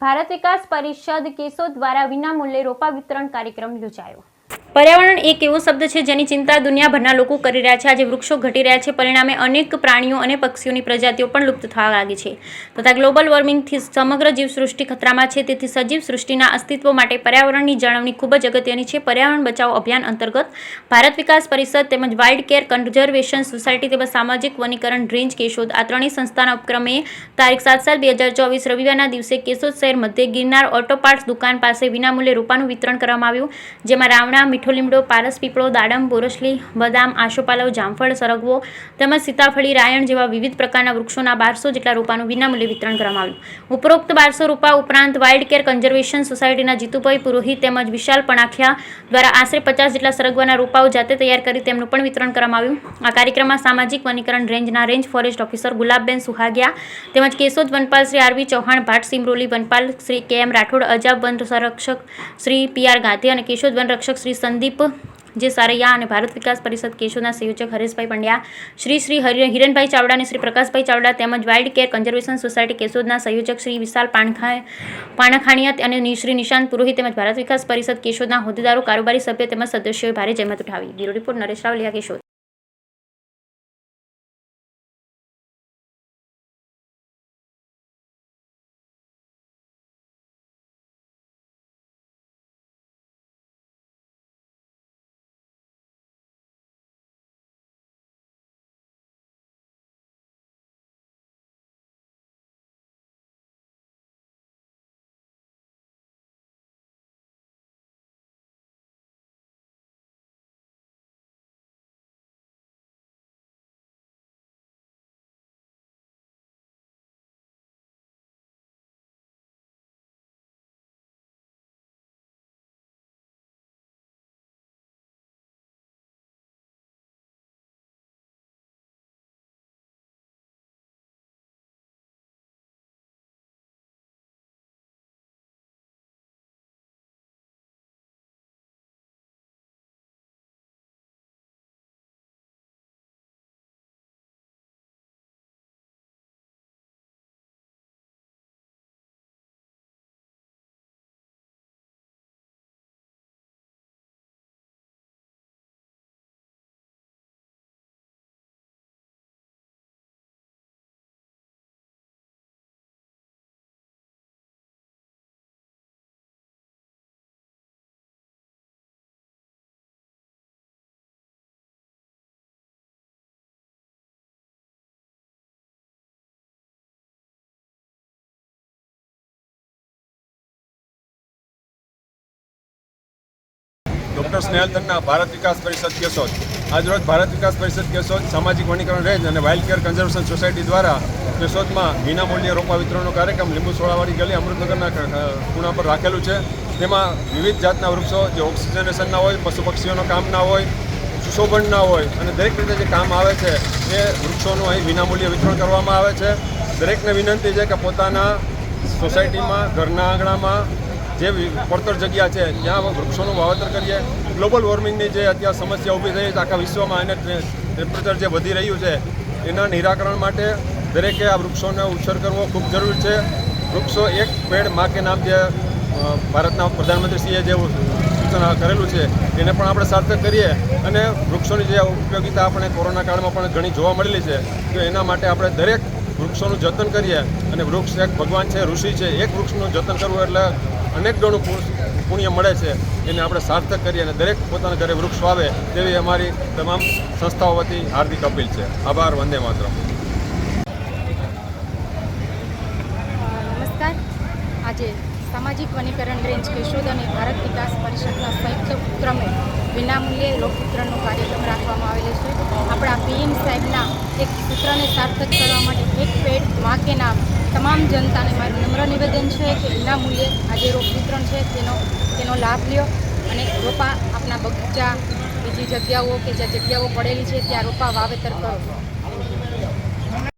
ભારત વિકાસ પરિષદ કેશોદ દ્વારા વિનામૂલ્યે રોપા વિતરણ કાર્યક્રમ યોજાયો। પર્યાવરણ એક એવો શબ્દ છે જેની ચિંતા દુનિયાભરના લોકો કરી રહ્યા છે। આજે વૃક્ષો ઘટી રહ્યા છે, પરિણામે અનેક પ્રાણીઓ અને પક્ષીઓની પ્રજાતિઓ પણ લુપ્ત થવા લાગી છે તથા ગ્લોબલ વોર્મિંગથી સમગ્ર જીવસૃષ્ટિ ખતરામાં છે। તેથી સજીવ સૃષ્ટિના અસ્તિત્વ માટે પર્યાવરણની જાળવણી ખૂબ જ અગત્યની છે। પર્યાવરણ બચાવો અભિયાન અંતર્ગત ભારત વિકાસ પરિષદ તેમજ વાઇલ્ડ કેર કન્ઝર્વેશન સોસાયટી તેમજ સામાજિક વનીકરણ રેન્જ કેશોદ આ ત્રણેય સંસ્થાના ઉપક્રમે તારીખ 7/7/2024 રવિવારના દિવસે કેશોદ શહેર મધ્ય ગિરનાર ઓટો પાર્ટ્સ દુકાન પાસે વિનામૂલ્યે રોપાનું વિતરણ કરવામાં આવ્યું, જેમાં રાવણા, મીઠો લીમડો, પારસ પીપળો, દાડમ, બોરસલી, બદામ, આશોપાલવ, જામફળ, સરગવો તેમજ સીતાફળી, રાયણ જેવા વિવિધ પ્રકારના વૃક્ષોના 1200 જેટલા રોપાનું વિનામૂલ્યે વિતરણ કરવામાં આવ્યું। ઉપરોક્ત 1200 રોપા ઉપરાંત વાઇલ્ડ કેર કન્ઝર્વેશન સોસાયટીના જીતુભાઈ પુરોહિત તેમજ વિશાલ પણાખિયા દ્વારા આશરે 50 જેટલા સરગવાના રોપાઓ જાતે તૈયાર કરી તેમનું પણ વિતરણ કરવામાં આવ્યું। આ કાર્યક્રમમાં સામાજિક વનીકરણ રેન્જના range forest officer Gulabben Suhagiya તેમજ કેશોદ વનપાલ શ્રી આરવી ચૌહાણ, ભાટ સિમરોલી વનપાલ શ્રી કેએમ રાઠોડ, અજાબ વન સંરક્ષક શ્રી પીઆર ગાંધી અને કેશોદ વનરક્ષક શ્રી સંદીપ જે સારૈયા અને ભારત વિકાસ પરિષદ કેશોદના સંયોજક હરેશભાઈ પંડ્યા, શ્રી હિરણભાઈ ચાવડા અને શ્રી પ્રકાશભાઈ ચાવડા તેમજ વાઇલ્ડ કેર કન્ઝર્વેશન સોસાયટી કેશોદના સંયોજક શ્રી વિશાલ પાણાખાણીયા અને શ્રી નિશાંત પુરોહિત તેમજ ભારત વિકાસ પરિષદ કેશોદના હોદ્દેદારો, કારોબારી સભ્ય તેમજ સદસ્યોએ ભારે જહેમત ઉઠાવી। Bureau report Naresh Ravaliya, Keshod. Doctor Snehal Tanna, Bharat Vikas Parishad Keshod. આજરોજ ભારત વિકાસ પરિષદ કેશોદ સામાજિક વનીકરણ રેન્જ અને વાઇલ્ડ કેર કન્ઝર્વેશન સોસાયટી દ્વારા કેશોદમાં વિનામૂલ્યે રોપા વિતરણનો કાર્યક્રમ લીંબુ સોળાવાળી ગલી અમૃતનગરના ખૂણા પર રાખેલું છે। તેમાં વિવિધ જાતના વૃક્ષો જે ઓક્સિજનેશનના હોય, પશુ પક્ષીઓનો કામના હોય, સુશોભનના હોય અને દરેક રીતે જે કામ આવે છે એ વૃક્ષોનું અહીં વિનામૂલ્યે વિતરણ કરવામાં આવે છે। દરેકને વિનંતી છે કે પોતાના સોસાયટીમાં, ઘરના આંગણામાં જે પડતર જગ્યા છે ત્યાં વૃક્ષોનું વાવેતર કરીએ। ગ્લોબલ વોર્મિંગની જે અત્યારે સમસ્યા ઊભી થઈ છે આખા વિશ્વમાં અને ટેમ્પરેચર જે વધી રહ્યું છે એના નિરાકરણ માટે દરેકે આ વૃક્ષોનો ઉછેર કરવો ખૂબ જરૂરી છે। વૃક્ષો એક પેડ માં કે નામ જે ભારતના પ્રધાનમંત્રીશ્રીએ જે સૂચન કરેલું છે એને પણ આપણે સાર્થક કરીએ અને વૃક્ષોની જે ઉપયોગિતા આપણે કોરોના કાળમાં પણ ઘણી જોવા મળેલી છે તો એના માટે આપણે દરેક વૃક્ષોનું જતન કરીએ અને વૃક્ષ એક ભગવાન છે, ઋષિ છે, એક વૃક્ષનું જતન કરવું એટલે અનેક ગણું પુણ્ય મળે છે, એને આપણે સાર્થક કરીએ અને દરેક પોતાના ઘરે વૃક્ષ વાવે તેવી અમારી તમામ સંસ્થાઓ વતી હાર્દિક અપીલ છે। આભાર। વંદે માતરમ। નમસ્કાર। આજે સામાજિક વનીકરણ રેન્જ કેશોદ અને ભારત વિકાસ પરિષદના સંયુક્ત ઉપક્રમે વિનામૂલ્યે રોપ વિતરણનો કાર્યક્રમ રાખવામાં આવેલો છે। આપણા પીએમ સાહેબના એક સૂત્રને સાર્થક કરવા માટે એક પેડ માં કે નામ તમામ જનતાને મારું નમ્ર નિવેદન છે કે વિનામૂલ્યે આજે રોપ વિતરણ છે તેનો લાભ લ્યો અને રોપા આપણા બગીચા, બીજી જગ્યાઓ કે જ્યાં જગ્યાઓ પડેલી છે ત્યાં રોપા વાવેતર કરો।